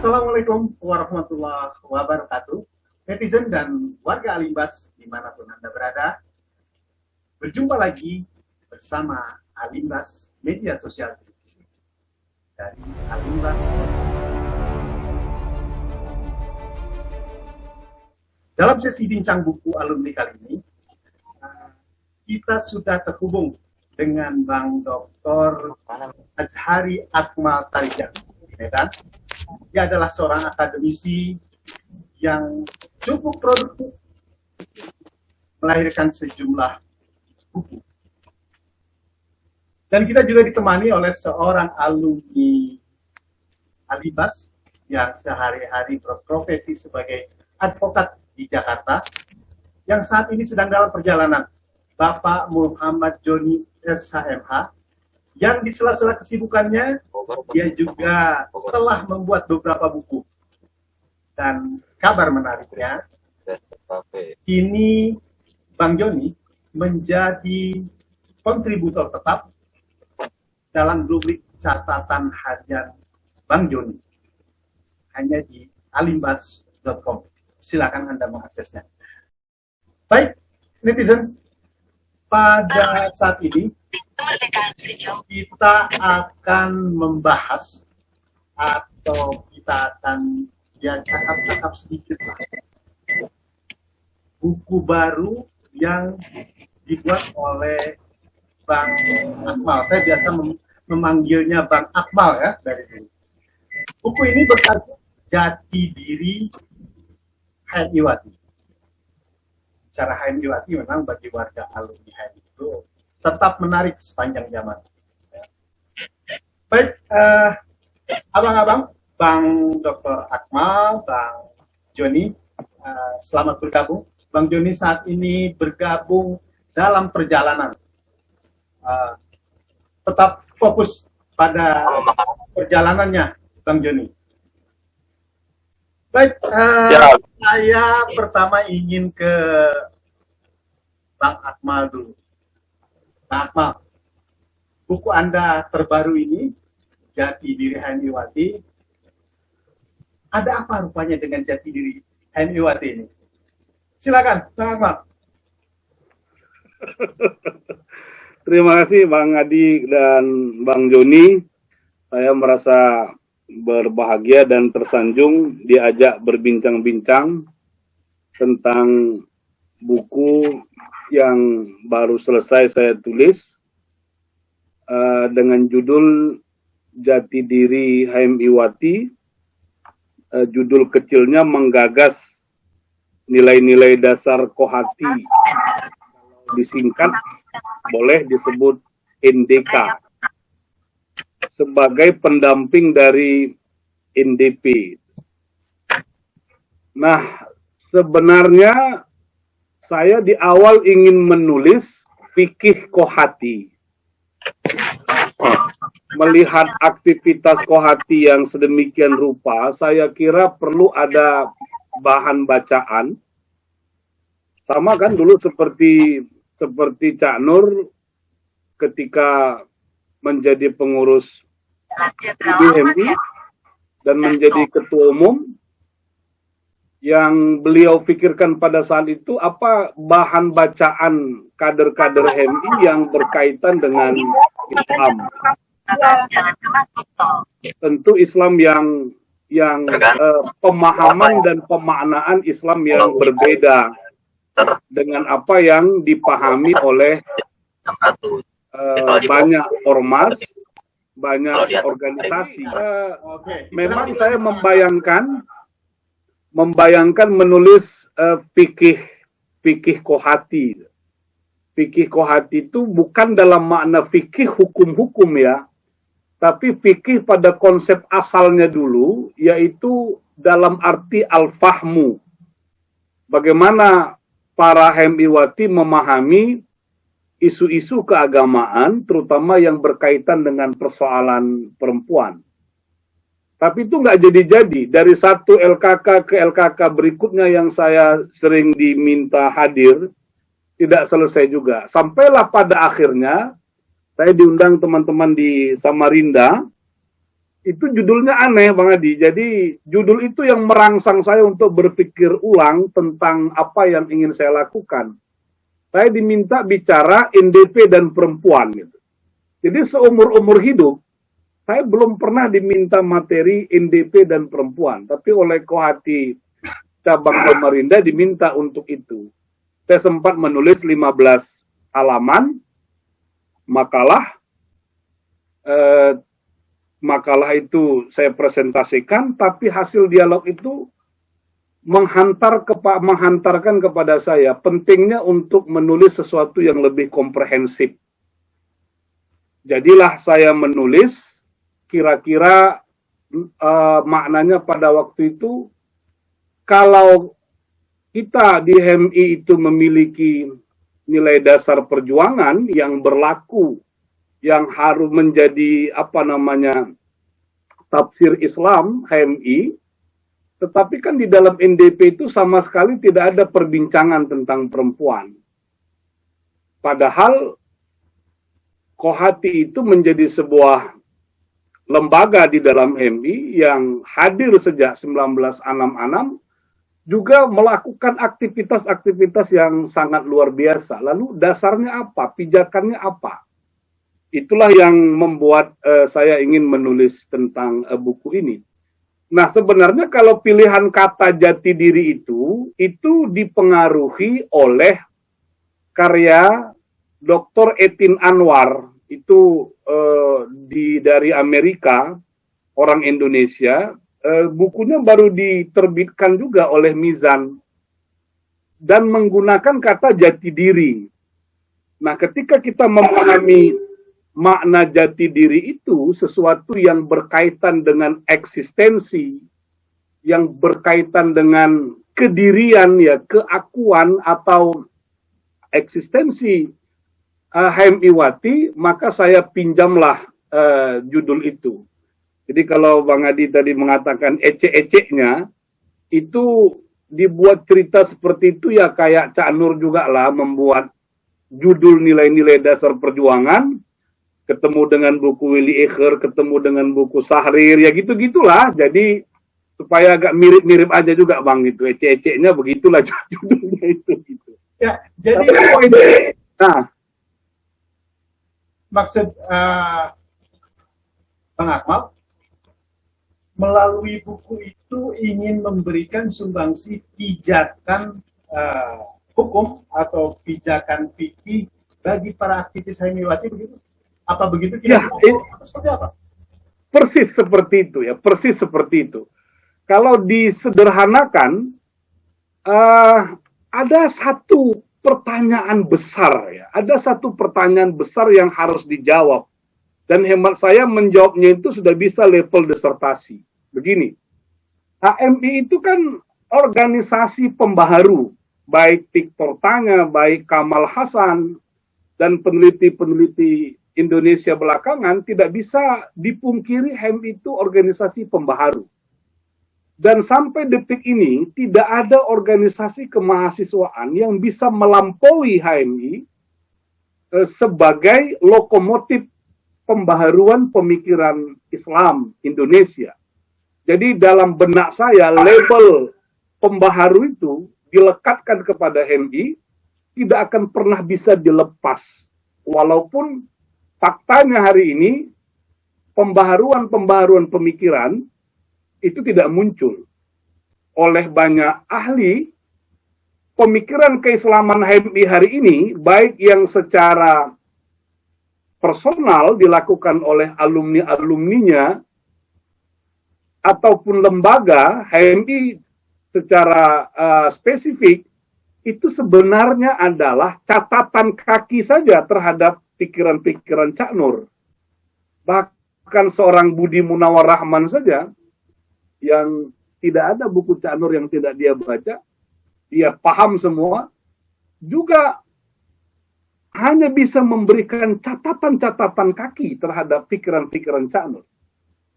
Assalamualaikum warahmatullahi wabarakatuh. Netizen dan warga Alimbas dimanapun Anda berada, berjumpa lagi bersama Alimbas Media Sosial Televisi dari Alimbas. Dalam sesi bincang buku alumni kali ini, kita sudah terhubung dengan Bang Dr. Azhari Akmal Tarijang di Medan. Dia adalah seorang akademisi yang cukup produktif, melahirkan sejumlah buku. Dan kita juga ditemani oleh seorang alumni Alimbas yang sehari-hari berprofesi sebagai advokat di Jakarta, yang saat ini sedang dalam perjalanan, Bapak Muhammad Joni SHMH, yang di sela-sela kesibukannya, dia juga telah membuat beberapa buku. Dan kabar menariknya, ini Bang Joni menjadi kontributor tetap dalam rubrik catatan harian Bang Joni. Hanya di alimbas.com. Silakan Anda mengaksesnya. Baik, netizen, pada saat ini kita akan membahas atau kita akan cakap-cakap sedikit lah buku baru yang dibuat oleh Bang Akmal. Saya biasa memanggilnya Bang Akmal ya dari dulu. Buku ini bertajuk Jati Diri HMI-Wati. Cara HMI-Wati memang bagi warga alumni HMI itu tetap menarik sepanjang zaman. Baik, abang-abang, Bang Dr. Akmal, Bang Joni, selamat bergabung. Bang Joni saat ini bergabung dalam perjalanan. Tetap fokus pada perjalanannya, Bang Joni. Baik, saya pertama ingin ke Bang Akmal dulu. Bang Akmal, buku Anda terbaru ini, Jati Diri HMI-Wati, ada apa rupanya dengan Jati Diri HMI-Wati ini? Silakan, Bang Akmal. Terima kasih Bang Adi dan Bang Joni. Saya merasa berbahagia dan tersanjung diajak berbincang-bincang tentang buku yang baru selesai saya tulis dengan judul Jati Diri HMI-Wati. Judul kecilnya menggagas nilai-nilai dasar Kohati. Disingkat boleh disebut NDK sebagai pendamping dari NDP. Nah, sebenarnya saya di awal ingin menulis fikih Kohati. Melihat aktivitas Kohati yang sedemikian rupa, saya kira perlu ada bahan bacaan. Sama kan dulu seperti Cak Nur ketika menjadi pengurus IBMI dan menjadi ketua umum, yang beliau pikirkan pada saat itu apa bahan bacaan kader-kader HMI yang berkaitan dengan Islam. Tentu Islam yang pemahaman dan pemaknaan Islam yang berbeda dengan apa yang dipahami oleh banyak ormas, banyak organisasi. Memang saya membayangkan menulis fikih Kohati. Fikih Kohati itu bukan dalam makna fikih hukum-hukum ya, tapi fikih pada konsep asalnya dulu, yaitu dalam arti al-fahmu. Bagaimana para HMI-Wati memahami isu-isu keagamaan, terutama yang berkaitan dengan persoalan perempuan. Tapi itu nggak jadi-jadi. Dari satu LKK ke LKK berikutnya yang saya sering diminta hadir, tidak selesai juga. Sampailah pada akhirnya, saya diundang teman-teman di Samarinda, Itu judulnya aneh, Bang Adi. Jadi judul itu yang merangsang saya untuk berpikir ulang tentang apa yang ingin saya lakukan. Saya diminta bicara NDP dan perempuan. Gitu. Jadi seumur-umur hidup, saya belum pernah diminta materi NDP dan perempuan. Tapi oleh Kohati cabang Samarinda diminta untuk itu. Saya sempat menulis 15 halaman, makalah. Makalah itu saya presentasikan, tapi hasil dialog itu menghantarkan kepada saya pentingnya untuk menulis sesuatu yang lebih komprehensif. Jadilah saya menulis, kira-kira maknanya pada waktu itu, kalau kita di HMI itu memiliki nilai dasar perjuangan yang berlaku, yang harus menjadi tafsir Islam HMI, tetapi kan di dalam NDP itu sama sekali tidak ada perbincangan tentang perempuan. Padahal Kohati itu menjadi sebuah lembaga di dalam HMI yang hadir sejak 1966, juga melakukan aktivitas-aktivitas yang sangat luar biasa. Lalu dasarnya apa? Pijakannya apa? Itulah yang membuat saya ingin menulis tentang buku ini. Nah, sebenarnya kalau pilihan kata jati diri itu dipengaruhi oleh karya Dr. Etin Anwar, itu dari Amerika, orang Indonesia. Bukunya baru diterbitkan juga oleh Mizan dan menggunakan kata jati diri. Nah, ketika kita memahami makna jati diri itu sesuatu yang berkaitan dengan eksistensi, yang berkaitan dengan kedirian, ya, keakuan atau eksistensi HMI Wati, maka saya pinjamlah judul itu. Jadi kalau Bang Adi tadi mengatakan ecek-eceknya, itu dibuat cerita seperti itu ya kayak Cak Nur juga lah membuat judul nilai-nilai dasar perjuangan, ketemu dengan buku Willy Eger, ketemu dengan buku Sahrir, ya gitu-gitulah. Jadi supaya agak mirip-mirip aja juga Bang, itu ecek-eceknya begitulah judulnya itu. Gitu. Ya, jadi nah, maksud Bang Akmal melalui buku itu ingin memberikan sumbangsi pijakan hukum atau pijakan fikih bagi para aktivis HMI Wati, begitu? Apa begitu? Ya, seperti apa? Persis seperti itu ya, persis seperti itu. Kalau disederhanakan, ada satu pertanyaan besar ya, ada satu pertanyaan besar yang harus dijawab. Dan hemat saya menjawabnya itu sudah bisa level disertasi. Begini, HMI itu kan organisasi pembaharu, baik Victor Tanga, baik Kamal Hasan, dan peneliti-peneliti Indonesia belakangan tidak bisa dipungkiri HMI itu organisasi pembaharu. Dan sampai detik ini tidak ada organisasi kemahasiswaan yang bisa melampaui HMI sebagai lokomotif pembaharuan pemikiran Islam Indonesia. Jadi dalam benak saya label pembaharu itu dilekatkan kepada HMI tidak akan pernah bisa dilepas. Walaupun faktanya hari ini pembaharuan pemikiran itu tidak muncul. Oleh banyak ahli, pemikiran keislaman HMI hari ini, baik yang secara personal dilakukan oleh alumni-alumninya, ataupun lembaga HMI secara spesifik, itu sebenarnya adalah catatan kaki saja terhadap pikiran-pikiran Cak Nur. Bahkan seorang Budi Munawar Rahman saja, yang tidak ada buku Cak Nur yang tidak dia baca, dia paham semua, juga hanya bisa memberikan catatan-catatan kaki terhadap pikiran-pikiran Cak Nur.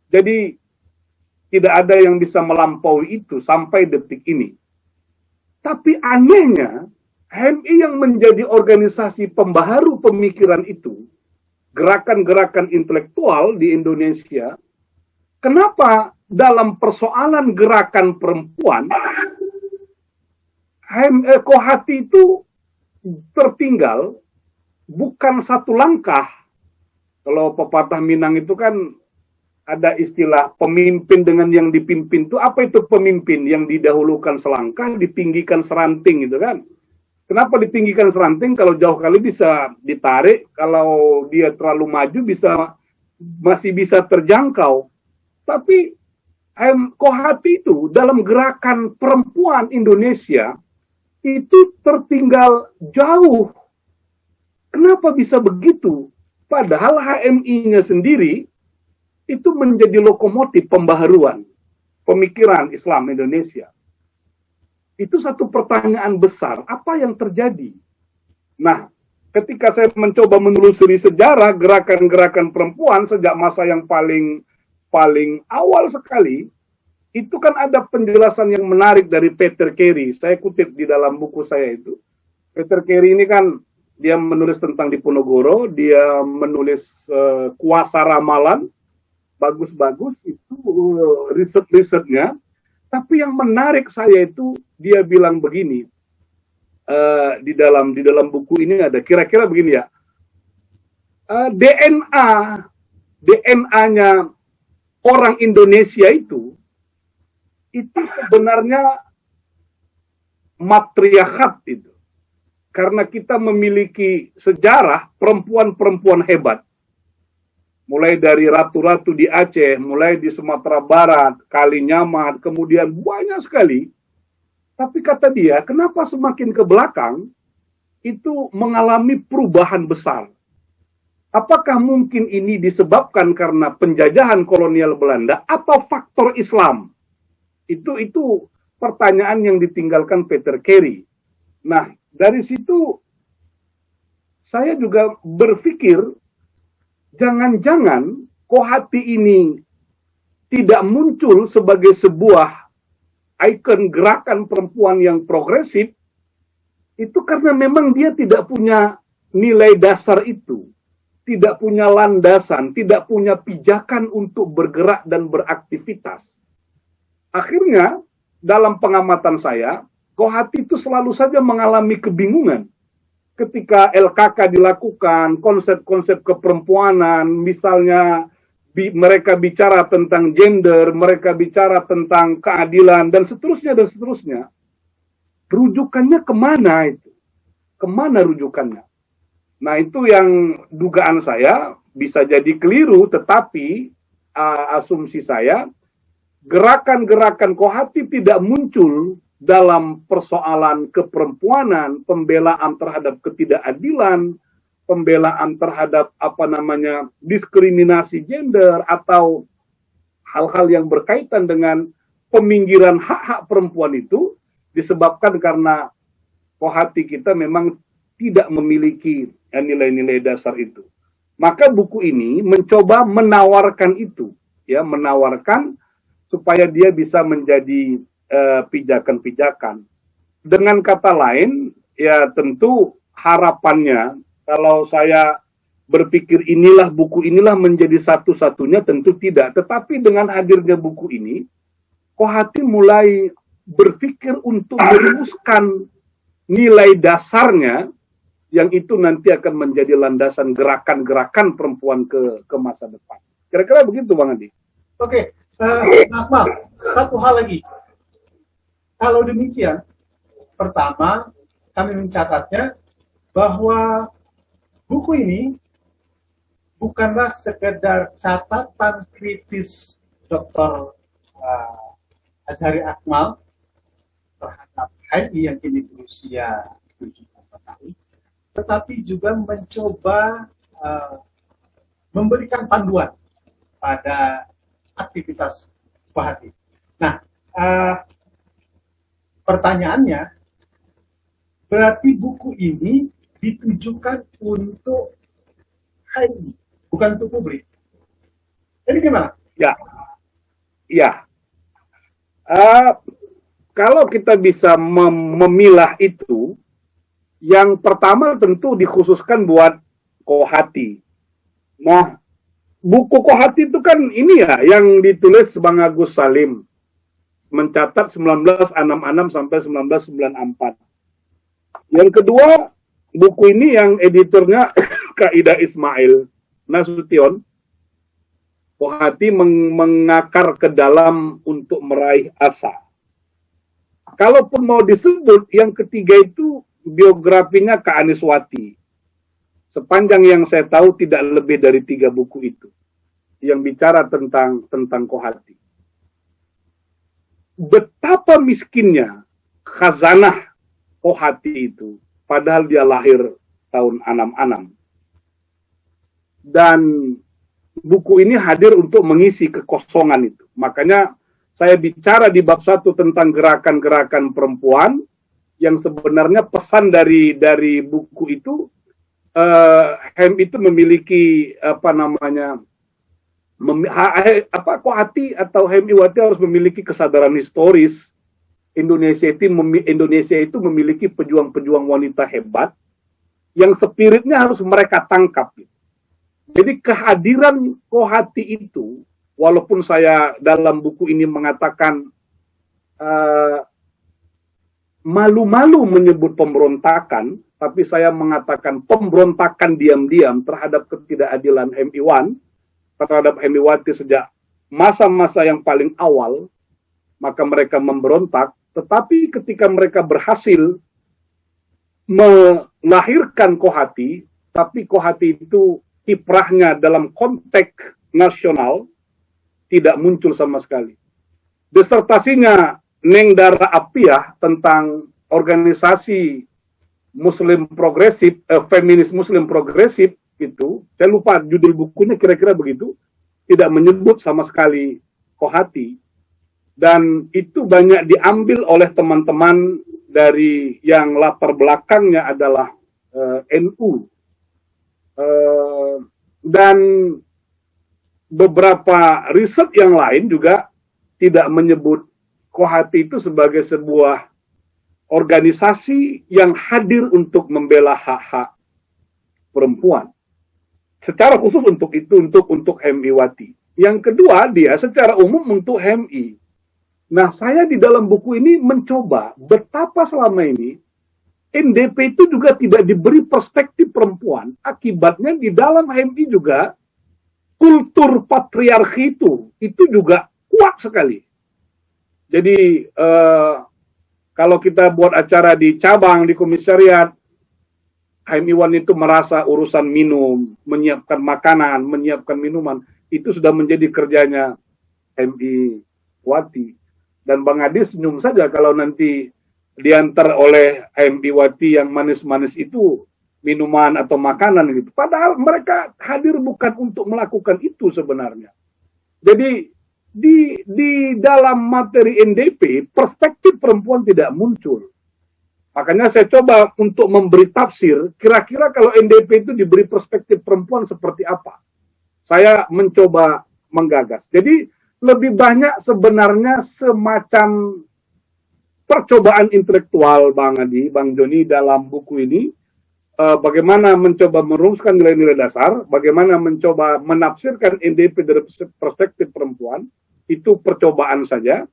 Jadi, tidak ada yang bisa melampaui itu sampai detik ini. Tapi anehnya, HMI yang menjadi organisasi pembaharu pemikiran itu, gerakan-gerakan intelektual di Indonesia, kenapa dalam persoalan gerakan perempuan, Kohati itu tertinggal bukan satu langkah. Kalau pepatah Minang itu kan ada istilah pemimpin dengan yang dipimpin itu. Apa itu pemimpin? Yang didahulukan selangkah, ditinggikan seranting gitu kan. Kenapa ditinggikan seranting? Kalau jauh kali bisa ditarik, kalau dia terlalu maju masih bisa terjangkau. Tapi Kohati itu dalam gerakan perempuan Indonesia itu tertinggal jauh. Kenapa bisa begitu? Padahal HMI-nya sendiri itu menjadi lokomotif pembaharuan pemikiran Islam Indonesia. Itu satu pertanyaan besar, apa yang terjadi? Nah, ketika saya mencoba menelusuri sejarah gerakan-gerakan perempuan sejak masa yang paling awal sekali, itu kan ada penjelasan yang menarik dari Peter Carey. Saya kutip di dalam buku saya itu. Peter Carey ini kan dia menulis tentang Diponegoro, dia menulis kuasa ramalan, bagus-bagus itu riset-risetnya. Tapi yang menarik saya itu dia bilang begini, di dalam buku ini ada kira-kira begini ya, DNA-nya orang Indonesia itu sebenarnya matriarkat itu. Karena kita memiliki sejarah perempuan-perempuan hebat. Mulai dari ratu-ratu di Aceh, mulai di Sumatera Barat, Kalinyamat, kemudian banyak sekali. Tapi kata dia, kenapa semakin ke belakang itu mengalami perubahan besar? Apakah mungkin ini disebabkan karena penjajahan kolonial Belanda atau faktor Islam? Itu pertanyaan yang ditinggalkan Peter Carey. Nah, dari situ saya juga berpikir jangan-jangan Kohati ini tidak muncul sebagai sebuah ikon gerakan perempuan yang progresif itu karena memang dia tidak punya nilai dasar itu, tidak punya landasan, tidak punya pijakan untuk bergerak dan beraktivitas. Akhirnya, dalam pengamatan saya, Kohati itu selalu saja mengalami kebingungan. Ketika LKK dilakukan, konsep-konsep keperempuanan, misalnya mereka bicara tentang gender, mereka bicara tentang keadilan, dan seterusnya. Rujukannya kemana itu? Kemana rujukannya? Nah, itu yang dugaan saya bisa jadi keliru, tetapi asumsi saya, gerakan-gerakan Kohati tidak muncul dalam persoalan keperempuanan, pembelaan terhadap ketidakadilan, pembelaan terhadap diskriminasi gender atau hal-hal yang berkaitan dengan peminggiran hak-hak perempuan itu disebabkan karena Kohati kita memang tidak memiliki nilai-nilai dasar itu. Maka buku ini mencoba menawarkan itu, ya, menawarkan supaya dia bisa menjadi pijakan-pijakan. Dengan kata lain, ya tentu harapannya kalau saya berpikir buku inilah menjadi satu-satunya, tentu tidak. Tetapi dengan hadirnya buku ini, Kohati mulai berpikir untuk merumuskan nilai dasarnya yang itu nanti akan menjadi landasan gerakan-gerakan perempuan ke masa depan. Kira-kira begitu, Bang Andi. Oke, Akmal, satu hal lagi. Kalau demikian, pertama kami mencatatnya bahwa buku ini bukanlah sekedar catatan kritis Dr. Azhari Akmal terhadap HMI yang kini berusia 70 tahun, tetapi juga mencoba memberikan panduan pada aktivitas Kohati. Nah, pertanyaannya, berarti buku ini ditujukan untuk HMI, bukan untuk publik. Jadi gimana? Ya. Kalau kita bisa memilah itu, yang pertama tentu dikhususkan buat Kohati. Nah, buku Kohati itu kan ini ya, yang ditulis Bang Agus Salim, mencatat 1966 sampai 1994. Yang kedua, buku ini yang editornya Kak Ida Ismail Nasution, Kohati mengakar ke dalam untuk meraih asa. Kalaupun mau disebut, yang ketiga itu biografinya Kak Aniswati. Sepanjang yang saya tahu tidak lebih dari 3 buku itu yang bicara tentang Kohati. Betapa miskinnya khazanah Kohati itu, padahal dia lahir tahun 66. Dan buku ini hadir untuk mengisi kekosongan itu. Makanya saya bicara di bab 1 tentang gerakan-gerakan perempuan, yang sebenarnya pesan dari buku itu, HEM itu memiliki Kohati atau HEM Iwati harus memiliki kesadaran historis. Indonesia itu memiliki pejuang-pejuang wanita hebat yang spiritnya harus mereka tangkap. Jadi kehadiran Kohati itu, walaupun saya dalam buku ini mengatakan malu-malu menyebut pemberontakan, tapi saya mengatakan pemberontakan diam-diam terhadap ketidakadilan HEM Iwan, terhadap HEM Iwati sejak masa-masa yang paling awal, maka mereka memberontak, tetapi ketika mereka berhasil melahirkan Kohati, tapi Kohati itu kiprahnya dalam konteks nasional tidak muncul sama sekali. Disertasinya Neng Dara Apiah tentang organisasi Muslim progresif, feminis Muslim progresif itu, saya lupa judul bukunya kira-kira begitu, tidak menyebut sama sekali Kohati. Dan itu banyak diambil oleh teman-teman dari yang latar belakangnya adalah NU. Dan beberapa riset yang lain juga tidak menyebut Kohati itu sebagai sebuah organisasi yang hadir untuk membela hak-hak perempuan. Secara khusus untuk itu, untuk HEM Iwati. Yang kedua, dia secara umum untuk HMI. Nah, saya di dalam buku ini mencoba betapa selama ini NDP itu juga tidak diberi perspektif perempuan. Akibatnya di dalam HMI juga kultur patriarki itu juga kuat sekali. Jadi kalau kita buat acara di cabang, di komisariat, HMI Iwan itu merasa urusan minum, menyiapkan makanan, menyiapkan minuman, itu sudah menjadi kerjanya HMI Wati. Dan Bang Adi senyum saja kalau nanti diantar oleh HMI Wati yang manis-manis itu minuman atau makanan gitu. Padahal mereka hadir bukan untuk melakukan itu sebenarnya. Jadi di dalam materi NDP, perspektif perempuan tidak muncul. Makanya saya coba untuk memberi tafsir, kira-kira kalau NDP itu diberi perspektif perempuan seperti apa? Saya mencoba menggagas. Jadi lebih banyak sebenarnya semacam percobaan intelektual Bang Adi, Bang Joni dalam buku ini, bagaimana mencoba merumuskan nilai-nilai dasar, bagaimana mencoba menafsirkan NDP dari perspektif perempuan, itu percobaan saja.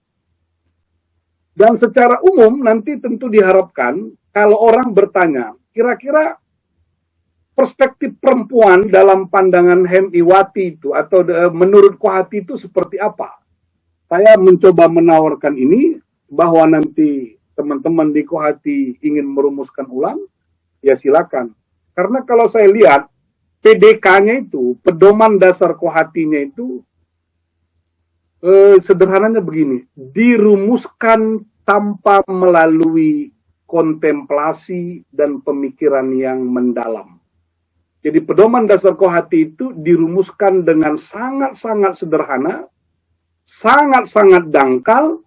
Dan secara umum nanti tentu diharapkan kalau orang bertanya, kira-kira perspektif perempuan dalam pandangan HEM Iwati itu atau menurut Kohati itu seperti apa? Saya mencoba menawarkan ini bahwa nanti teman-teman di Kohati ingin merumuskan ulang, ya silakan. Karena kalau saya lihat PDK-nya itu, pedoman dasar Kohatinya itu sederhananya begini, dirumuskan tanpa melalui kontemplasi dan pemikiran yang mendalam. Jadi pedoman dasar Kohati itu dirumuskan dengan sangat-sangat sederhana, sangat-sangat dangkal,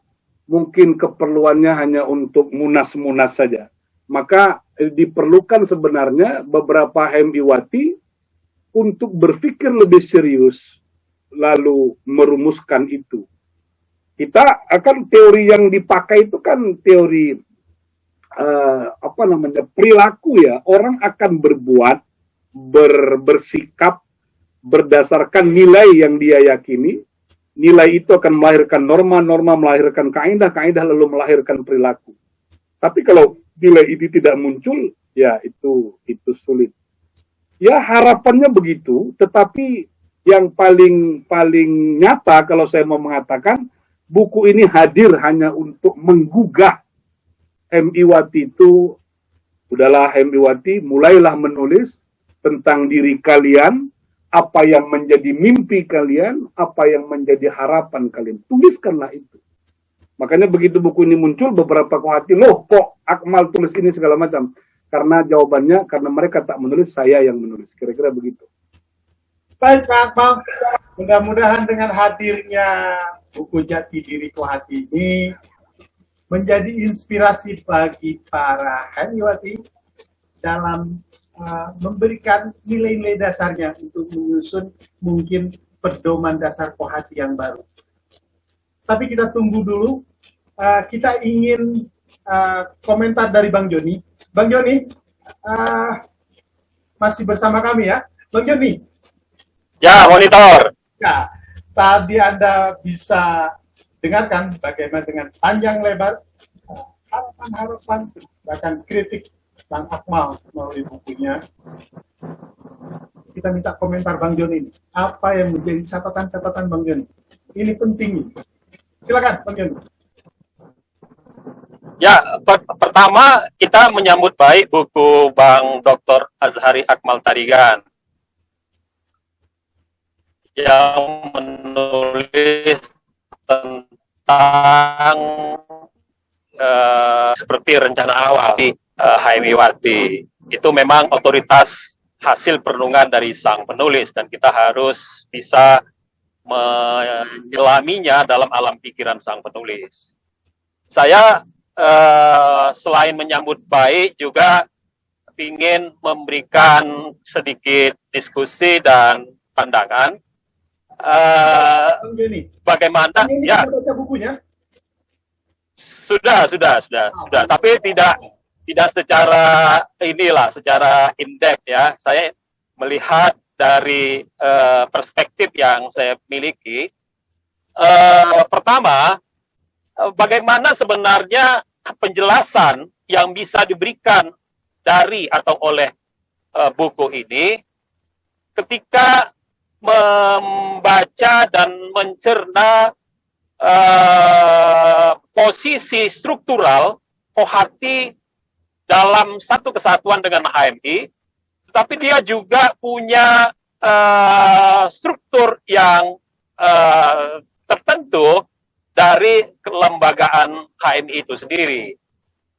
mungkin keperluannya hanya untuk munas-munas saja. Maka diperlukan sebenarnya beberapa HEM Iwati untuk berpikir lebih serius, lalu merumuskan itu. Kita akan teori yang dipakai itu kan teori perilaku ya. Orang akan berbuat, bersikap berdasarkan nilai yang dia yakini. Nilai itu akan melahirkan norma-norma, melahirkan kaidah-kaidah, lalu melahirkan perilaku. Tapi kalau nilai ini tidak muncul, ya itu sulit. Ya harapannya begitu, tetapi yang paling nyata kalau saya mau mengatakan, buku ini hadir hanya untuk menggugah M. Iwati itu. Udahlah M. Iwati, mulailah menulis tentang diri kalian, apa yang menjadi mimpi kalian, apa yang menjadi harapan kalian. Tuliskanlah itu. Makanya begitu buku ini muncul, beberapa kohati, loh kok Akmal tulis ini segala macam. Karena jawabannya, karena mereka tak menulis, saya yang menulis. Kira-kira begitu. Baik Pak Akmal, mudah-mudahan dengan hadirnya buku Jati Diri Kohati ini menjadi inspirasi bagi para Hemiwati dalam memberikan nilai-nilai dasarnya untuk menyusun mungkin pedoman dasar Kohati yang baru. Tapi kita tunggu dulu. Kita ingin komentar dari Bang Joni. Bang Joni, masih bersama kami ya, Bang Joni. Ya, monitor. Ya, tadi Anda bisa dengarkan bagaimana dengan panjang lebar harapan-harapan bahkan kritik Bang Akmal melalui bukunya. Kita minta komentar Bang Joni ini. Apa yang menjadi catatan-catatan Bang Joni? Ini penting. Silakan Bang Joni. Ya, pertama kita menyambut baik buku Bang Dr. Azhari Akmal Tarigan yang menulis tentang seperti rencana awal HM Iwati. Itu memang otoritas hasil perenungan dari sang penulis dan kita harus bisa menyelaminya dalam alam pikiran sang penulis. Saya selain menyambut baik juga ingin memberikan sedikit diskusi dan pandangan. Bagaimana? Ya. Baca bukunya? Sudah. Tapi tidak secara secara in-depth ya. Saya melihat dari perspektif yang saya miliki. Pertama, bagaimana sebenarnya penjelasan yang bisa diberikan dari atau oleh buku ini ketika membaca dan mencerna posisi struktural Kohati dalam satu kesatuan dengan HMI, tetapi dia juga punya struktur yang tertentu dari kelembagaan HMI itu sendiri.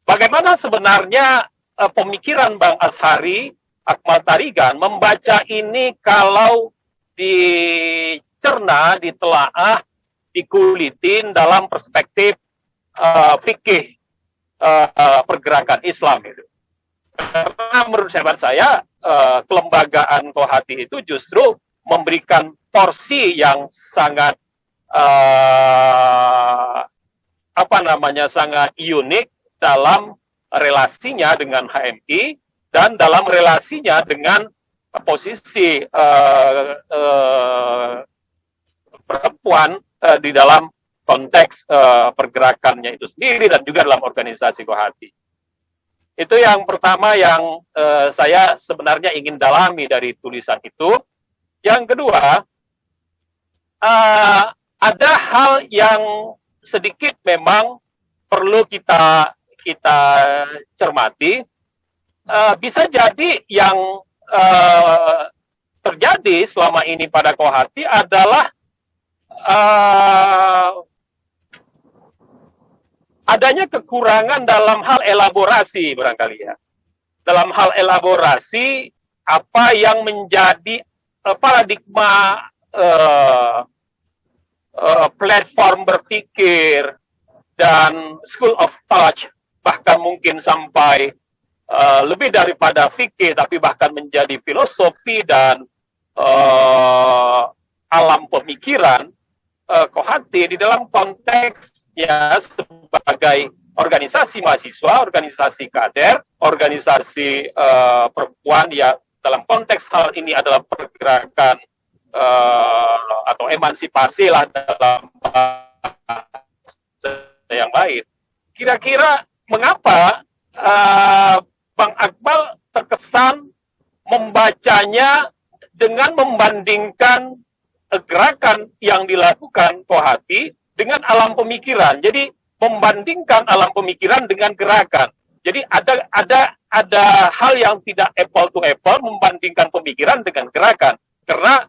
Bagaimana sebenarnya pemikiran Bang Azhari Akmal Tarigan membaca ini kalau dicerna, ditelaah, dikulitin dalam perspektif fikih pergerakan Islam itu. Karena menurut hemat saya kelembagaan Kohati itu justru memberikan porsi yang sangat sangat unik dalam relasinya dengan HMI dan dalam relasinya dengan posisi perempuan di dalam konteks pergerakannya itu sendiri dan juga dalam organisasi Kohati. Itu yang pertama yang saya sebenarnya ingin dalami dari tulisan itu. Yang kedua, ada hal yang sedikit memang perlu kita cermati. Bisa jadi yang terjadi selama ini pada Kohati adalah adanya kekurangan dalam hal elaborasi barangkali ya. Dalam hal elaborasi apa yang menjadi paradigma platform berpikir dan school of thought, bahkan mungkin sampai lebih daripada fikih, tapi bahkan menjadi filosofi dan alam pemikiran Kohati di dalam konteksnya sebagai organisasi mahasiswa, organisasi kader, organisasi perempuan ya dalam konteks hal ini adalah pergerakan atau emansipasi lah dalam bahasa yang lain. Kira-kira mengapa Bang Akmal terkesan membacanya dengan membandingkan gerakan yang dilakukan Kohati dengan alam pemikiran. Jadi membandingkan alam pemikiran dengan gerakan. Jadi ada hal yang tidak apple to apple membandingkan pemikiran dengan gerakan. Karena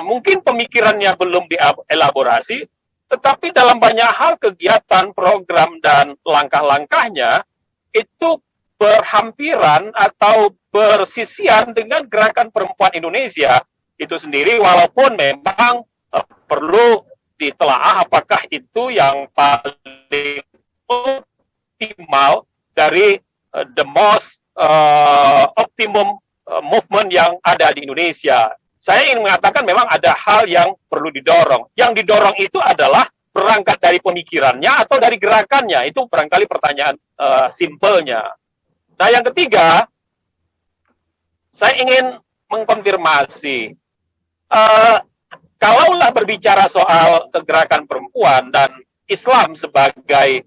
mungkin pemikirannya belum dielaborasi, tetapi dalam banyak hal kegiatan, program, dan langkah-langkahnya itu berhampiran atau bersisian dengan gerakan perempuan Indonesia itu sendiri, walaupun memang perlu ditelaah apakah itu yang paling optimal dari the most optimum movement yang ada di Indonesia. Saya ingin mengatakan memang ada hal yang perlu didorong. Yang didorong itu adalah berangkat dari pemikirannya atau dari gerakannya. Itu barangkali pertanyaan simpelnya. Nah, yang ketiga, saya ingin mengkonfirmasi, kalaulah berbicara soal gerakan perempuan dan Islam sebagai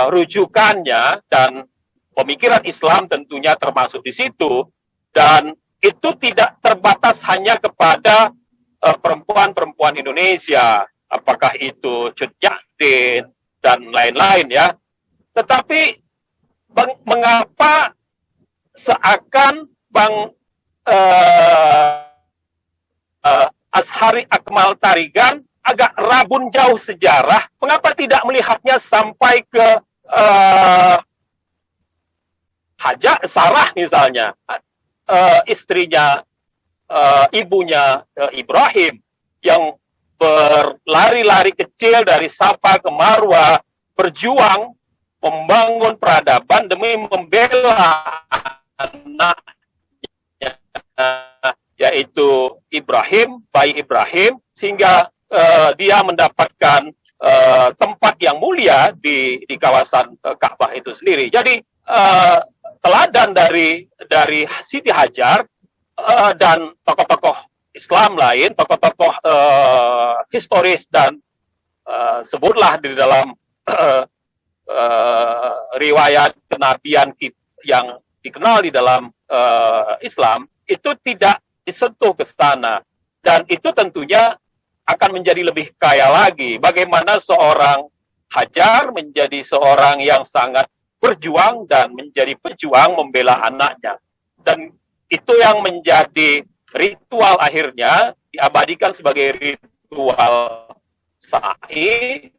rujukannya, dan pemikiran Islam tentunya termasuk di situ, dan itu tidak terbatas hanya kepada perempuan-perempuan Indonesia, apakah itu Cut Nyak dan lain-lain ya. Tetapi mengapa seakan Bang Azhari Akmal Tarigan agak rabun jauh sejarah? Mengapa tidak melihatnya sampai ke Hajar Sarah misalnya, istrinya, ibunya Ibrahim, yang berlari-lari kecil dari Safa ke Marwa, berjuang membangun peradaban demi membela anaknya, yaitu Ibrahim, bayi Ibrahim, sehingga dia mendapatkan tempat yang mulia di kawasan Ka'bah itu sendiri. Jadi teladan dari Siti Hajar dan tokoh-tokoh Islam lain, tokoh-tokoh historis, dan sebutlah di dalam riwayat kenabian yang dikenal di dalam Islam, itu tidak disentuh ke sana. Dan itu tentunya akan menjadi lebih kaya lagi. Bagaimana seorang Hajar menjadi seorang yang sangat berjuang dan menjadi pejuang membela anaknya. Dan itu yang menjadi ritual akhirnya diabadikan sebagai ritual sa'i.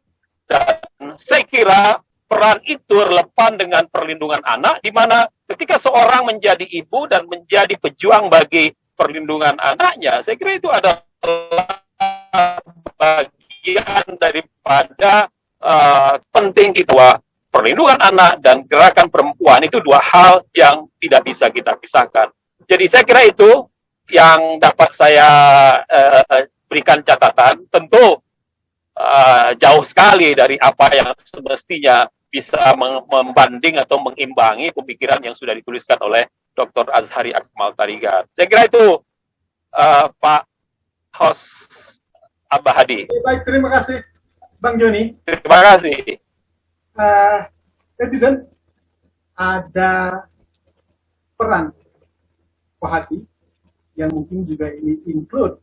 Dan saya kira peran itu relevan dengan perlindungan anak, di mana ketika seorang menjadi ibu dan menjadi pejuang bagi perlindungan anaknya, saya kira itu adalah bagian daripada penting kita. Perlindungan anak dan gerakan perempuan itu dua hal yang tidak bisa kita pisahkan. Jadi saya kira itu yang dapat saya berikan catatan. Tentu jauh sekali dari apa yang semestinya bisa membanding atau mengimbangi pemikiran yang sudah dituliskan oleh Dr. Azhari Akmal Tarigan. Saya kira itu Pak Host Abah Hadi. Baik, terima kasih Bang Joni. Terima kasih. Netizen, ada peran Kohati yang mungkin juga ini include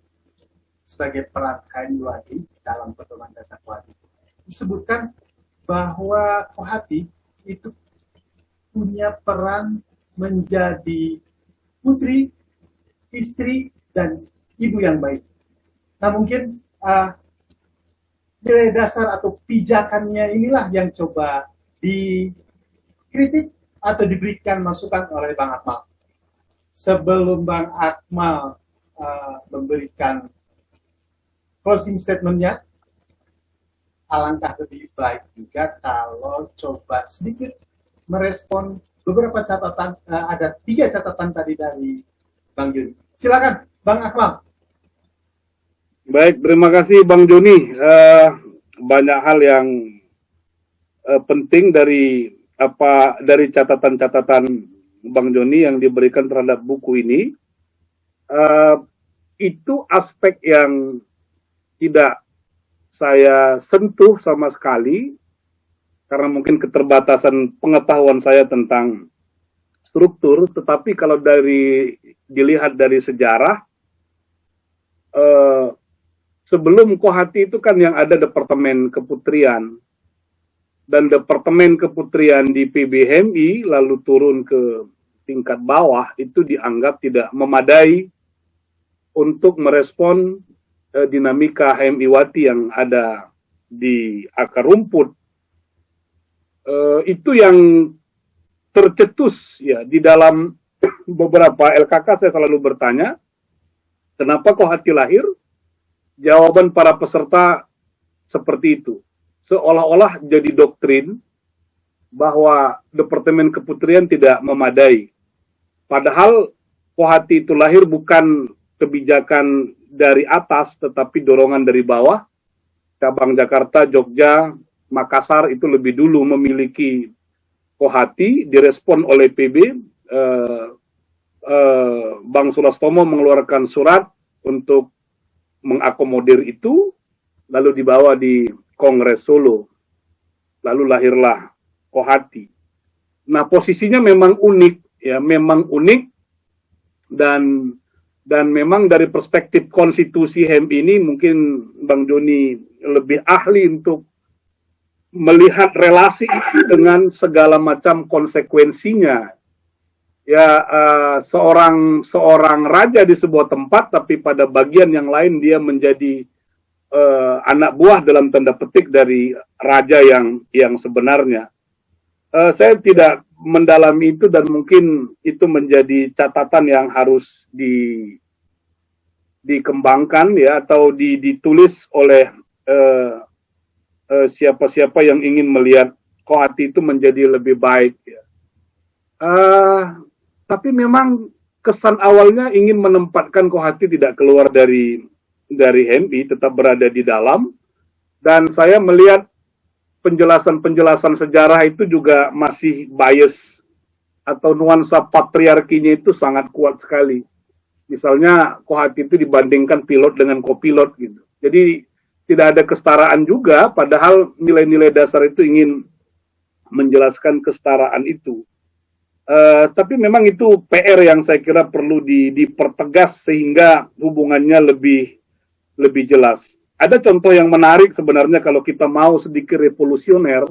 sebagai peran Kain-Luhati dalam pedoman dasar Kohati. Disebutkan bahwa Kohati itu punya peran menjadi putri, istri, dan ibu yang baik. Nah, mungkin nilai dasar atau pijakannya inilah yang coba dikritik atau diberikan masukan oleh Bang Akmal. Sebelum Bang Akmal memberikan closing statement-nya, alangkah lebih baik juga kalau coba sedikit merespon beberapa catatan. Ada 3 catatan tadi dari Bang Joni. Silakan Bang Akmal. Baik, terima kasih Bang Joni. Banyak hal yang penting dari catatan-catatan Bang Joni yang diberikan terhadap buku ini. itu aspek yang tidak saya sentuh sama sekali, karena mungkin keterbatasan pengetahuan saya tentang struktur. Tetapi kalau dilihat dari sejarah, sebelum Kohati itu kan yang ada Departemen Keputrian, dan Departemen Keputrian di PBHMI lalu turun ke tingkat bawah, itu dianggap tidak memadai untuk merespon dinamika HMI-Wati yang ada di akar rumput. Itu yang tercetus ya di dalam beberapa LKK. Saya selalu bertanya, kenapa Kohati lahir? Jawaban para peserta seperti itu. Seolah-olah jadi doktrin bahwa Departemen Keputrian tidak memadai. Padahal Kohati itu lahir bukan kebijakan dari atas, tetapi dorongan dari bawah. Cabang Jakarta, Jogja, Makassar itu lebih dulu memiliki Kohati, direspon oleh PB. Bang Sulastomo mengeluarkan surat untuk mengakomodir itu, lalu dibawa di Kongres Solo. Lalu lahirlah Kohati. Nah, posisinya memang unik, ya, memang unik, dan memang dari perspektif konstitusi HMI ini mungkin Bang Joni lebih ahli untuk melihat relasi itu dengan segala macam konsekuensinya. Ya, seorang raja di sebuah tempat, tapi pada bagian yang lain dia menjadi anak buah dalam tanda petik dari raja yang sebenarnya. Saya tidak mendalami itu, dan mungkin itu menjadi catatan yang harus dikembangkan ya, atau ditulis oleh siapa-siapa yang ingin melihat Kohati itu menjadi lebih baik ya. Tapi memang kesan awalnya ingin menempatkan Kohati tidak keluar dari HMI, tetap berada di dalam, dan saya melihat penjelasan-penjelasan sejarah itu juga masih bias atau nuansa patriarkinya itu sangat kuat sekali. Misalnya Kohati itu dibandingkan pilot dengan kopilot gitu. Jadi tidak ada kesetaraan juga, padahal nilai-nilai dasar itu ingin menjelaskan kesetaraan itu. Tapi memang itu PR yang saya kira perlu dipertegas sehingga hubungannya lebih jelas. Ada contoh yang menarik sebenarnya kalau kita mau sedikit revolusioner,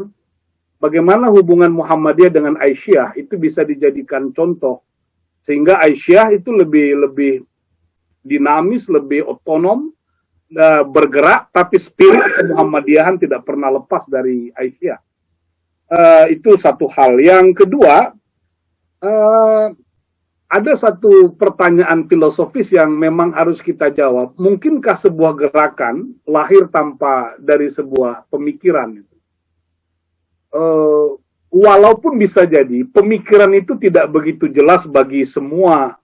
bagaimana hubungan Muhammadiyah dengan Aisyah itu bisa dijadikan contoh, sehingga Aisyah itu lebih dinamis, lebih otonom, bergerak, tapi spirit Muhammadiyahan tidak pernah lepas dari Aisyah. Itu satu hal. Yang kedua, ada satu pertanyaan filosofis yang memang harus kita jawab. Mungkinkah sebuah gerakan lahir tanpa dari sebuah pemikiran? Walaupun bisa jadi pemikiran itu tidak begitu jelas bagi semua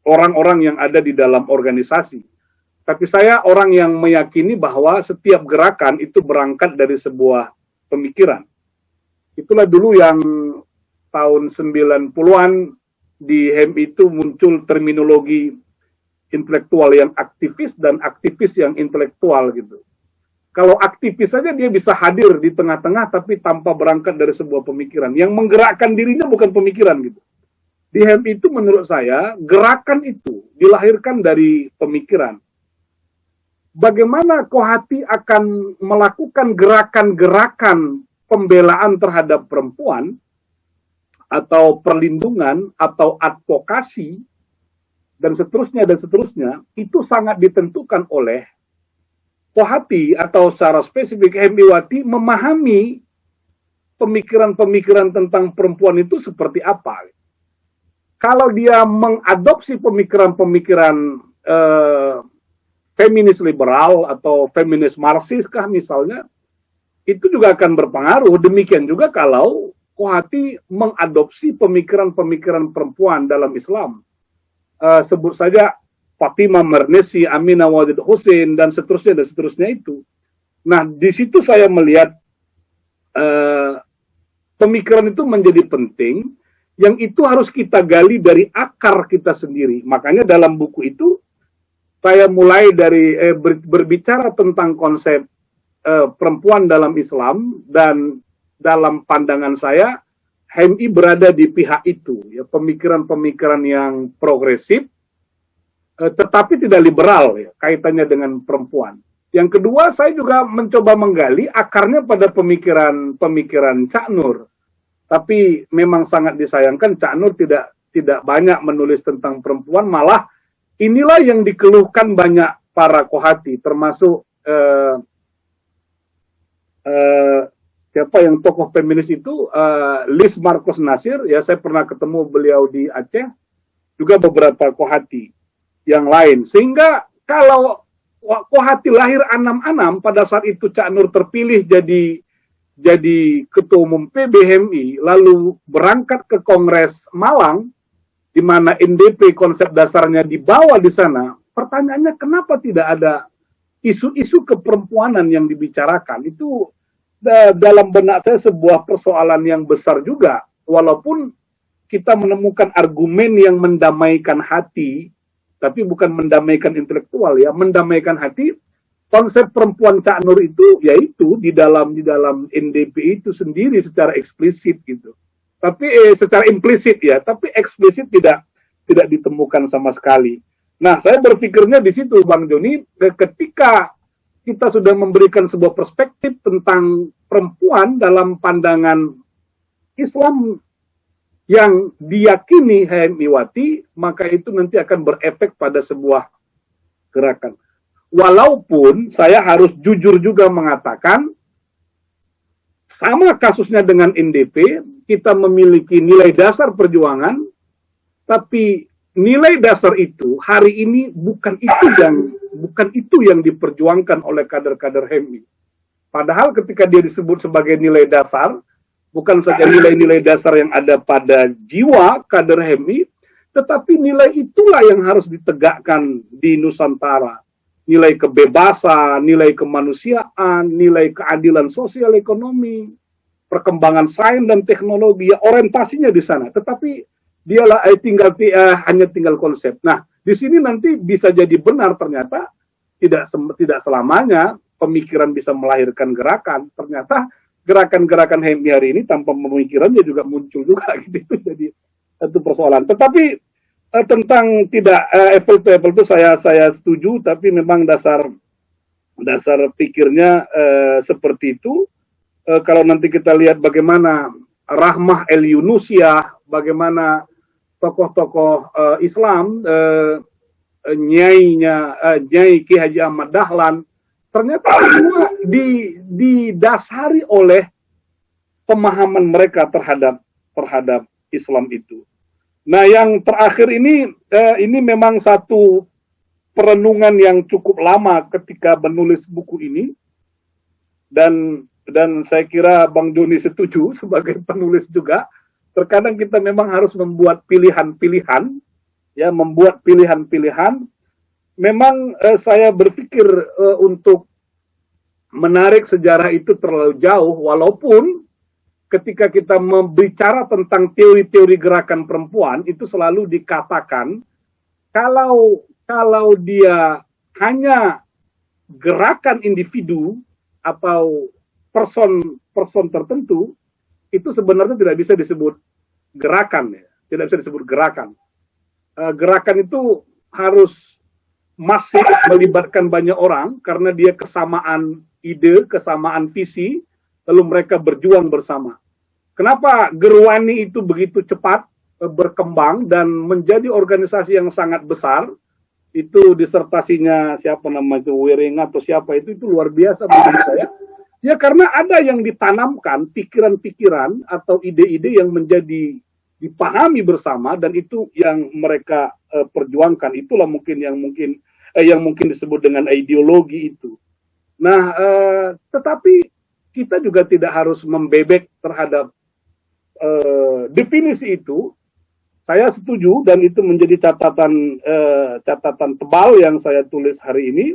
orang-orang yang ada di dalam organisasi. Tapi saya orang yang meyakini bahwa setiap gerakan itu berangkat dari sebuah pemikiran. Itulah dulu yang tahun 90-an di HMI itu muncul terminologi intelektual yang aktivis dan aktivis yang intelektual gitu. Kalau aktivis saja dia bisa hadir di tengah-tengah tapi tanpa berangkat dari sebuah pemikiran. Yang menggerakkan dirinya bukan pemikiran gitu. Di HMI itu menurut saya gerakan itu dilahirkan dari pemikiran. Bagaimana Kohati akan melakukan gerakan-gerakan pembelaan terhadap perempuan atau perlindungan, atau advokasi, dan seterusnya, itu sangat ditentukan oleh Kohati, atau secara spesifik HMI-Wati memahami pemikiran-pemikiran tentang perempuan itu seperti apa. Kalau dia mengadopsi pemikiran-pemikiran feminis liberal, atau feminis marxis kah misalnya, itu juga akan berpengaruh. Demikian juga kalau Kohati mengadopsi pemikiran-pemikiran perempuan dalam Islam. Sebut saja Fatimah Mernissi, Aminah Wadid Hussein, dan seterusnya itu. Nah, di situ saya melihat pemikiran itu menjadi penting. yang itu harus kita gali dari akar kita sendiri. Makanya dalam buku itu saya mulai dari berbicara tentang konsep perempuan dalam Islam, dan dalam pandangan saya HMI berada di pihak itu, ya, pemikiran-pemikiran yang progresif, tetapi tidak liberal, ya, kaitannya dengan perempuan. Yang kedua, saya juga mencoba menggali akarnya pada pemikiran Cak Nur. Tapi memang sangat disayangkan Cak Nur tidak banyak menulis tentang perempuan, malah inilah yang dikeluhkan banyak para kohati, termasuk siapa yang tokoh feminis itu, Liz Marcos Nasir, ya saya pernah ketemu beliau di Aceh, juga beberapa kohati yang lain. Sehingga kalau kohati lahir anam-anam, pada saat itu Cak Nur terpilih jadi ketua umum PBHMI, lalu berangkat ke Kongres Malang, di mana NDP konsep dasarnya dibawa di sana. Pertanyaannya, kenapa tidak ada isu-isu keperempuanan yang dibicarakan? Itu dalam benak saya sebuah persoalan yang besar juga. Walaupun kita menemukan argumen yang mendamaikan hati, tapi bukan mendamaikan intelektual, ya, mendamaikan hati. Konsep perempuan Cak Nur itu, yaitu di dalam NDP itu sendiri secara eksplisit gitu. Tapi secara implisit, ya, tapi eksplisit tidak ditemukan sama sekali. Nah, saya berpikirnya di situ, Bang Joni, ketika kita sudah memberikan sebuah perspektif tentang perempuan dalam pandangan Islam yang diyakini HMIwati, maka itu nanti akan berefek pada sebuah gerakan. Walaupun saya harus jujur juga mengatakan, sama kasusnya dengan NDP, kita memiliki nilai dasar perjuangan, tapi nilai dasar itu hari ini bukan itu yang diperjuangkan oleh kader-kader HMI. Padahal ketika dia disebut sebagai nilai dasar, bukan saja nilai-nilai dasar yang ada pada jiwa kader HMI, tetapi nilai itulah yang harus ditegakkan di Nusantara. Nilai kebebasan, nilai kemanusiaan, nilai keadilan sosial ekonomi, perkembangan sains dan teknologi, ya, orientasinya di sana. Tetapi dialah hanya tinggal konsep. Nah, di sini nanti bisa jadi benar ternyata tidak selamanya pemikiran bisa melahirkan gerakan. Ternyata gerakan-gerakan HMI hari ini tanpa pemikirannya juga muncul juga gitu. Itu jadi satu persoalan. Tetapi tentang tidak apple to apple itu saya setuju, tapi memang dasar pikirnya seperti itu. Kalau nanti kita lihat bagaimana Rahmah El Yunusiah, bagaimana tokoh-tokoh Islam, Nyai Ki Haji Ahmad Dahlan, ternyata semua didasari oleh pemahaman mereka terhadap Islam itu. Nah, yang terakhir ini memang satu perenungan yang cukup lama ketika menulis buku ini, dan saya kira Bang Joni setuju sebagai penulis juga. Terkadang kita memang harus membuat pilihan-pilihan, ya, membuat pilihan-pilihan. Memang saya berpikir untuk menarik sejarah itu terlalu jauh, walaupun ketika kita membicara tentang teori-teori gerakan perempuan, itu selalu dikatakan kalau dia hanya gerakan individu atau person tertentu, itu sebenarnya tidak bisa disebut gerakan, ya. Tidak bisa disebut gerakan. Gerakan itu harus masif, melibatkan banyak orang karena dia kesamaan ide, kesamaan visi, lalu mereka berjuang bersama. Kenapa Gerwani itu begitu cepat berkembang dan menjadi organisasi yang sangat besar? Itu disertasinya siapa namanya, Wering atau siapa itu luar biasa bagi saya. Ya, karena ada yang ditanamkan pikiran-pikiran atau ide-ide yang menjadi dipahami bersama, dan itu yang mereka perjuangkan. Itulah yang mungkin disebut dengan ideologi itu. Nah, tetapi kita juga tidak harus membebek terhadap definisi itu. Saya setuju, dan itu menjadi catatan tebal yang saya tulis hari ini.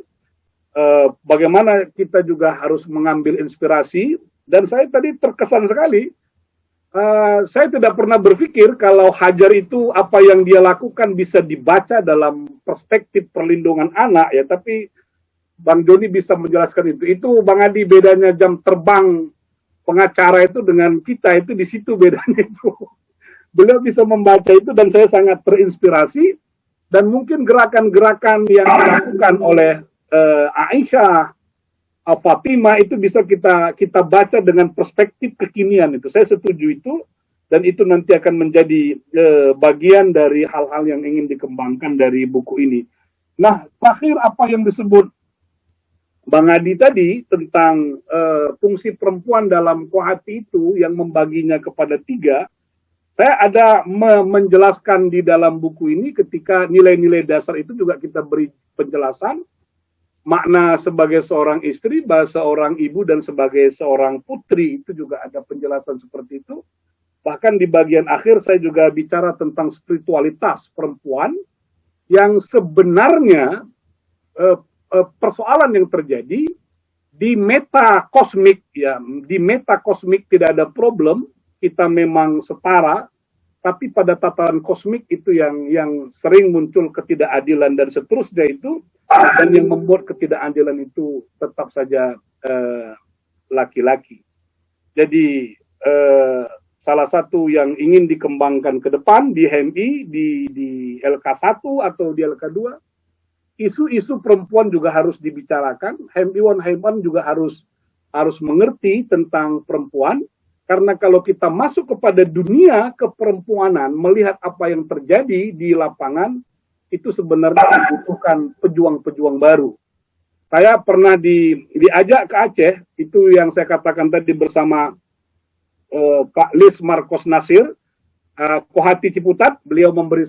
Bagaimana kita juga harus mengambil inspirasi, dan saya tadi terkesan sekali saya tidak pernah berpikir kalau Hajar itu apa yang dia lakukan bisa dibaca dalam perspektif perlindungan anak ya, tapi Bang Joni bisa menjelaskan itu. Itu Bang Adi, bedanya jam terbang pengacara itu dengan kita itu di situ bedanya itu. Beliau bisa membaca itu dan saya sangat terinspirasi, dan mungkin gerakan-gerakan yang dilakukan oleh Aisyah, Fatimah itu bisa kita baca dengan perspektif kekinian itu. Saya setuju itu, dan itu nanti akan menjadi bagian dari hal-hal yang ingin dikembangkan dari buku ini. Nah, terakhir apa yang disebut Bang Adi tadi tentang fungsi perempuan dalam Kohati itu yang membaginya kepada 3, saya ada menjelaskan di dalam buku ini ketika nilai-nilai dasar itu juga kita beri penjelasan. Makna sebagai seorang istri, bahasa seorang ibu, dan sebagai seorang putri itu juga ada penjelasan seperti itu. Bahkan di bagian akhir saya juga bicara tentang spiritualitas perempuan yang sebenarnya persoalan yang terjadi di meta kosmik ya, di meta kosmik tidak ada problem, kita memang setara, tapi pada tataran kosmik itu yang sering muncul ketidakadilan dan seterusnya itu. Dan yang membuat ketidakadilan itu tetap saja laki-laki. Jadi salah satu yang ingin dikembangkan ke depan di HMI, di LK1 atau di LK2, isu-isu perempuan juga harus dibicarakan. HMI1, HMI juga harus mengerti tentang perempuan, karena kalau kita masuk kepada dunia keperempuanan, melihat apa yang terjadi di lapangan, itu sebenarnya membutuhkan pejuang-pejuang baru. Saya pernah diajak ke Aceh, itu yang saya katakan tadi bersama Kak Lis Marcos Nasir, Kohati Ciputat, beliau memberi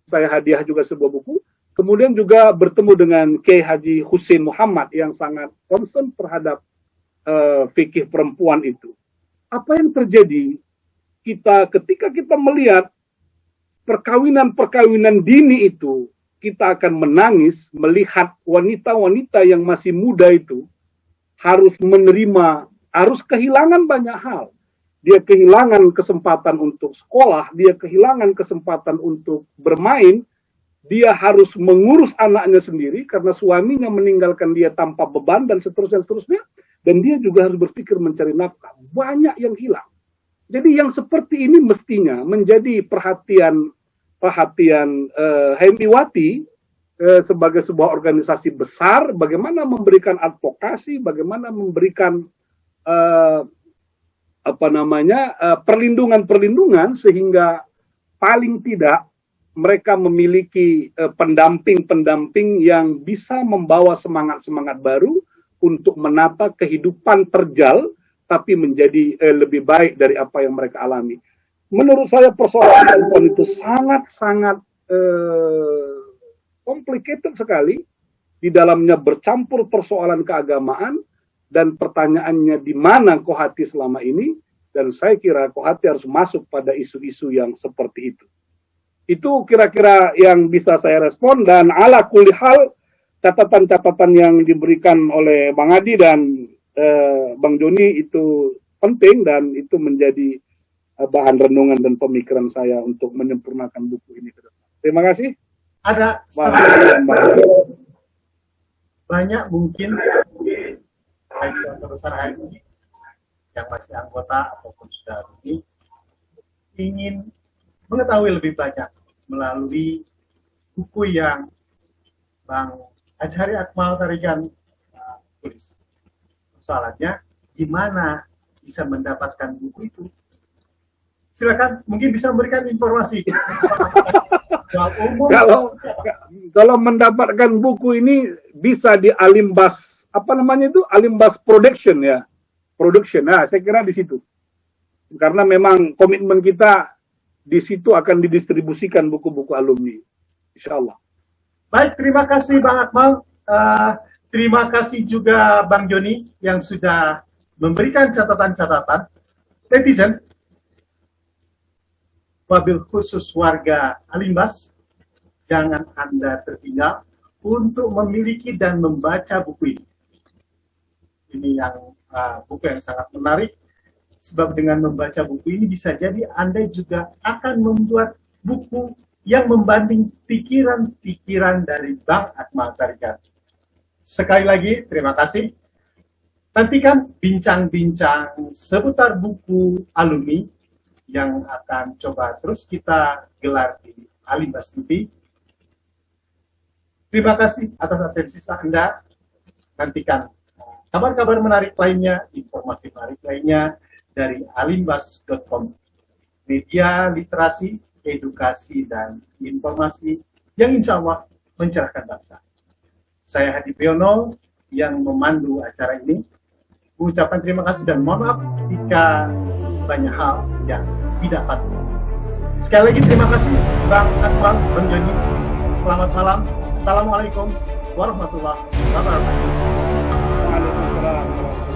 saya hadiah juga sebuah buku. Kemudian juga bertemu dengan Kiai Haji Husin Muhammad yang sangat concern terhadap fikih perempuan itu. Apa yang terjadi ketika kita melihat perkawinan dini itu, kita akan menangis melihat wanita-wanita yang masih muda itu harus kehilangan banyak hal. Dia kehilangan kesempatan untuk sekolah, dia kehilangan kesempatan untuk bermain, dia harus mengurus anaknya sendiri karena suaminya meninggalkan dia tanpa beban dan seterusnya, dan dia juga harus berpikir mencari nafkah. Banyak yang hilang. Jadi yang seperti ini mestinya menjadi perhatian HMIwati sebagai sebuah organisasi besar, bagaimana memberikan advokasi, bagaimana memberikan perlindungan sehingga paling tidak mereka memiliki pendamping yang bisa membawa semangat baru untuk menata kehidupan terjal tapi menjadi lebih baik dari apa yang mereka alami. Menurut saya persoalan perempuan itu sangat complicated sekali. Di dalamnya bercampur persoalan keagamaan, dan pertanyaannya di mana Kohati selama ini, dan saya kira Kohati harus masuk pada isu-isu yang seperti itu. Itu kira-kira yang bisa saya respon, dan ala kulli hal catatan-catatan yang diberikan oleh Bang Adi dan Bang Joni itu penting, dan itu menjadi bahan renungan dan pemikiran saya untuk menyempurnakan buku ini ke depan. Terima kasih. Ada banyak mungkin baik besar HMI yang masih anggota ataupun sudah rugi ingin mengetahui lebih banyak melalui buku yang Bang Azhari Akmal Tarigan tulis. Soalnya gimana bisa mendapatkan buku itu? Silakan, mungkin bisa memberikan informasi. Kalau mendapatkan buku ini bisa di Alimbas, Alimbas Production ya. Saya kira di situ. Karena memang komitmen kita di situ akan didistribusikan buku-buku alumni. Insya Allah. Baik, terima kasih Bang Akmal. Terima kasih juga Bang Joni yang sudah memberikan catatan-catatan. Netizen, wabil khusus warga Alimbas, jangan Anda tertinggal untuk memiliki dan membaca buku ini. Ini yang buku yang sangat menarik. Sebab dengan membaca buku ini bisa jadi Anda juga akan membuat buku yang membanding pikiran-pikiran dari Bank Akmal Tarikat. Sekali lagi, terima kasih. Nantikan bincang-bincang seputar buku alumni yang akan coba terus kita gelar di Alimbas TV. Terima kasih atas atensi Anda. Nantikan kabar-kabar menarik lainnya, informasi menarik lainnya dari alimbas.com. Media literasi, edukasi, dan informasi yang insya Allah mencerahkan bangsa. Saya Hadi Priyono yang memandu acara ini. Mengucapkan terima kasih dan mohon maaf jika banyak hal yang tidak patut. Sekali lagi terima kasih Bang Akmal, Bang Joni. Selamat malam. Assalamualaikum warahmatullahi wabarakatuh. Waalaikumsalam.